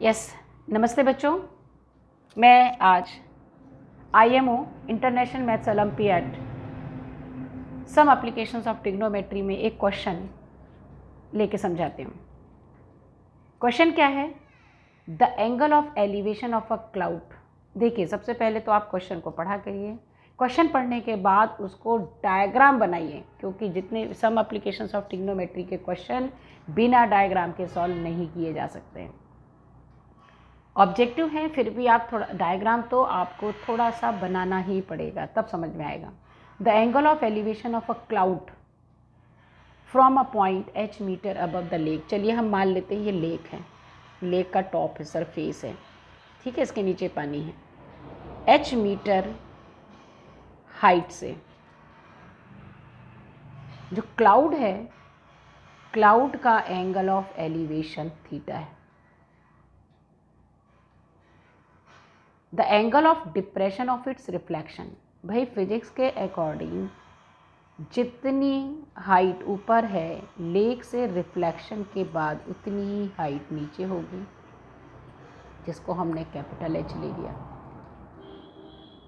Yes, नमस्ते बच्चों। मैं आज IMO international maths olympiad some applications of trigonometry में एक क्वेश्चन लेके समझाती हूँ। क्वेश्चन क्या है? The angle of elevation of a cloud. देखिए, सबसे पहले तो आप क्वेश्चन को पढ़ा करिए। क्वेश्चन पढ़ने के बाद उसको डायग्राम बनाइए, क्योंकि जितने सम एप्लीकेशंस ऑफ ट्रिग्नोमेट्री के क्वेश्चन बिना डायग्राम के सॉल्व नहीं किए जा सकते हैं। ऑब्जेक्टिव है, फिर भी आप थोड़ा डायग्राम तो आपको थोड़ा सा बनाना ही पड़ेगा, तब समझ में आएगा। The angle of elevation of a cloud from a point h metre above the lake. चलिए हम मान लेते हैं ये लेक है, लेक का टॉप है, सरफेस है, ठीक है, इसके नीचे पानी है। h मीटर हाइट से जो क्लाउड है, क्लाउड का एंगल ऑफ एलिवेशन थीटा है। The angle of depression of its reflection. भाई फिजिक्स के अकॉर्डिंग जितनी हाइट ऊपर है लेक से, रिफ्लेक्शन के बाद उतनी ही हाइट नीचे होगी, जिसको हमने कैपिटल H ले लिया।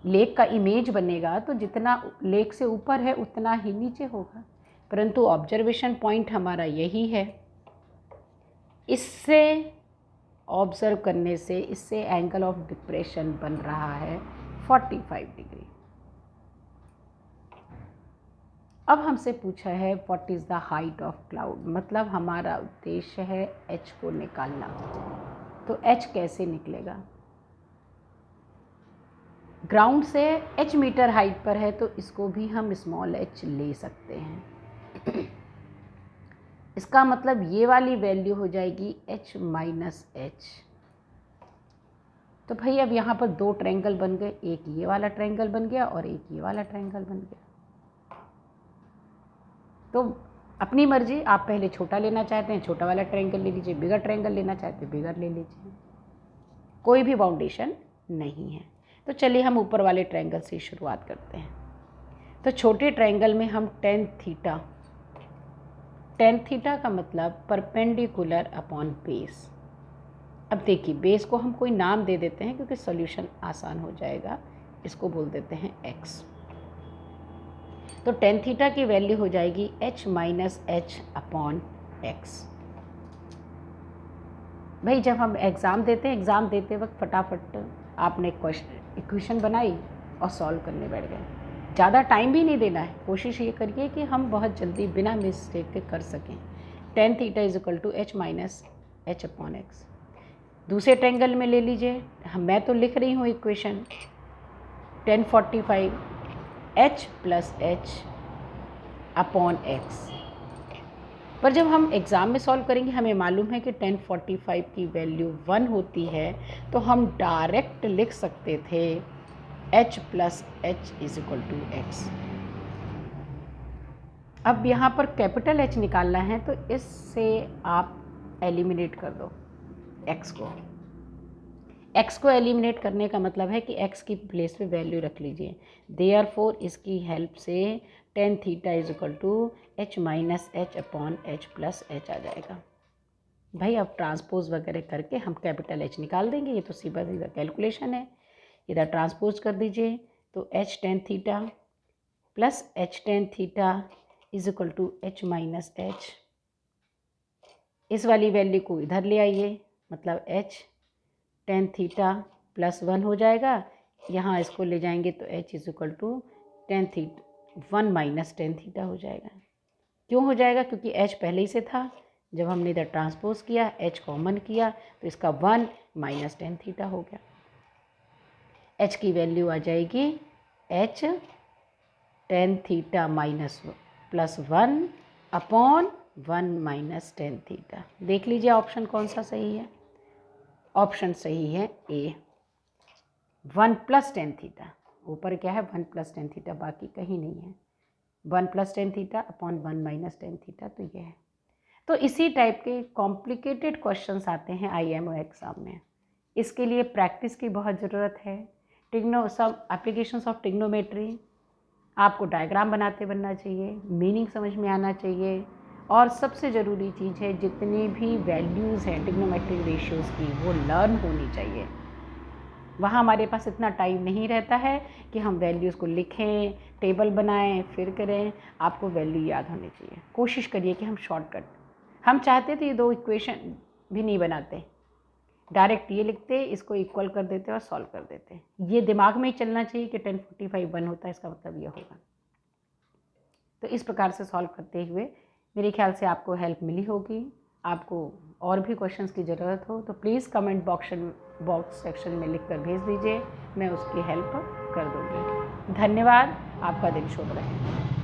लेक का इमेज बनेगा तो जितना लेक से ऊपर है उतना ही नीचे होगा, परंतु ऑब्जर्वेशन पॉइंट हमारा यही है। इससे ऑब्जर्व करने से इससे एंगल ऑफ डिप्रेशन बन रहा है 45 डिग्री। अब हमसे पूछा है what is the height of cloud, मतलब हमारा उद्देश्य है h को निकालना। तो h कैसे निकलेगा? ग्राउंड से h मीटर हाइट पर है तो इसको भी हम स्मॉल h ले सकते हैं। इसका मतलब ये वाली वैल्यू हो जाएगी h माइनस h। तो भाई अब यहाँ पर दो ट्रायंगल बन गए, एक ये वाला ट्रायंगल बन गया और एक ये वाला ट्रायंगल बन गया। तो अपनी मर्जी, आप पहले छोटा लेना चाहते हैं छोटा वाला ट्रायंगल ले लीजिए, बिगर ट्रायंगल लेना चाहते हैं बिगर ले लीजिए, कोई भी बाउंडेशन नहीं है। तो चलिए हम ऊपर वाले ट्रायंगल से शुरुआत करते हैं। तो छोटे ट्रायंगल में हम टेन थीटा का मतलब परपेंडिकुलर अपॉन बेस। अब देखिए, बेस को हम कोई नाम दे देते हैं क्योंकि सॉल्यूशन आसान हो जाएगा, इसको बोल देते हैं x। तो टेन थीटा की वैल्यू हो जाएगी h minus h upon x। भाई जब हम एग्ज़ाम देते हैं, एग्ज़ाम देते वक्त फटाफट आपने इक्वेशन बनाई और सॉल्व करने बैठ गए। ज़्यादा टाइम भी नहीं देना है, कोशिश ये करिए कि हम बहुत जल्दी बिना मिस्टेक के कर सकें। Tan theta is equal to h minus h upon x। दूसरे ट्रायंगल में ले लीजिए, मैं तो लिख रही हूँ equation 1045 h plus h upon x। पर जब हम एग्ज़ाम में सॉल्व करेंगे हमें मालूम है कि 1045 की वैल्यू 1 होती है, तो हम डायरेक्ट लिख सकते थे h plus h is equal to x। अब यहाँ पर कैपिटल H निकालना है तो इससे आप एलिमिनेट कर दो x को। x को एलिमिनेट करने का मतलब है कि x की प्लेस पे वैल्यू रख लीजिए। देयरफॉर इसकी हेल्प से tan theta is equal to h minus h upon h plus h आ जाएगा। भाई अब ट्रांसपोज वगैरह करके हम कैपिटल H निकाल देंगे, ये तो सीधा सीधा कैलकुलेशन है। इधर ट्रांसपोज कर दीजिए तो h tan theta plus h tan theta is equal to h minus h। इस वाली वैल्यू को इधर ले आइए, मतलब h टेन थीटा प्लस 1 हो जाएगा, यहाँ इसको ले जाएंगे तो h is equal to tan theta 1 minus tan theta हो जाएगा। क्यों हो जाएगा? क्योंकि h पहले ही से था, जब हमने इधर ट्रांसपोज किया h कॉमन किया तो इसका 1 माइनस टेन थीटा हो गया। h की वैल्यू आ जाएगी h tan theta minus plus 1 upon 1 minus tan theta. देख लीजिए ऑप्शन कौन सा सही है। ऑप्शन सही है ए, 1 प्लस टेन थीटा। ऊपर क्या है? 1 प्लस टेन थीटा, बाकी कहीं नहीं है। 1 plus tan theta upon 1 minus tan theta, तो ये है। तो इसी टाइप के कॉम्प्लिकेटेड क्वेश्चंस आते हैं IMO एग्ज़ाम में। इसके लिए प्रैक्टिस की बहुत ज़रूरत है। सब एप्लीकेशंस ऑफ ट्रिग्नोमेट्री आपको डायग्राम बनाते बनना चाहिए, मीनिंग समझ में आना चाहिए, और सबसे ज़रूरी चीज़ है, जितनी भी वैल्यूज़ हैं ट्रिग्नोमेट्रिक रेशियोज़ की वो लर्न होनी चाहिए। वहाँ हमारे पास इतना टाइम नहीं रहता है कि हम वैल्यूज़ को लिखें, टेबल बनाएं, फिर करें। आपको वैल्यू याद होनी चाहिए। कोशिश करिए कि हम शॉर्टकट, हम चाहते तो ये 2 इक्वेशन भी नहीं बनाते, डायरेक्ट ये लिखते, इसको इक्वल कर देते और सॉल्व कर देते। ये दिमाग में ही चलना चाहिए कि 1045 1 होता है, इसका मतलब ये होगा। तो इस प्रकार से सॉल्व करते हुए मेरे ख्याल से आपको हेल्प मिली होगी। आपको और भी क्वेश्चंस की ज़रूरत हो तो प्लीज़ कमेंट बॉक्स सेक्शन में लिख कर भेज दीजिए, मैं उसकी हेल्प कर दूँगी। धन्यवाद, आपका दिन शुभ रहे।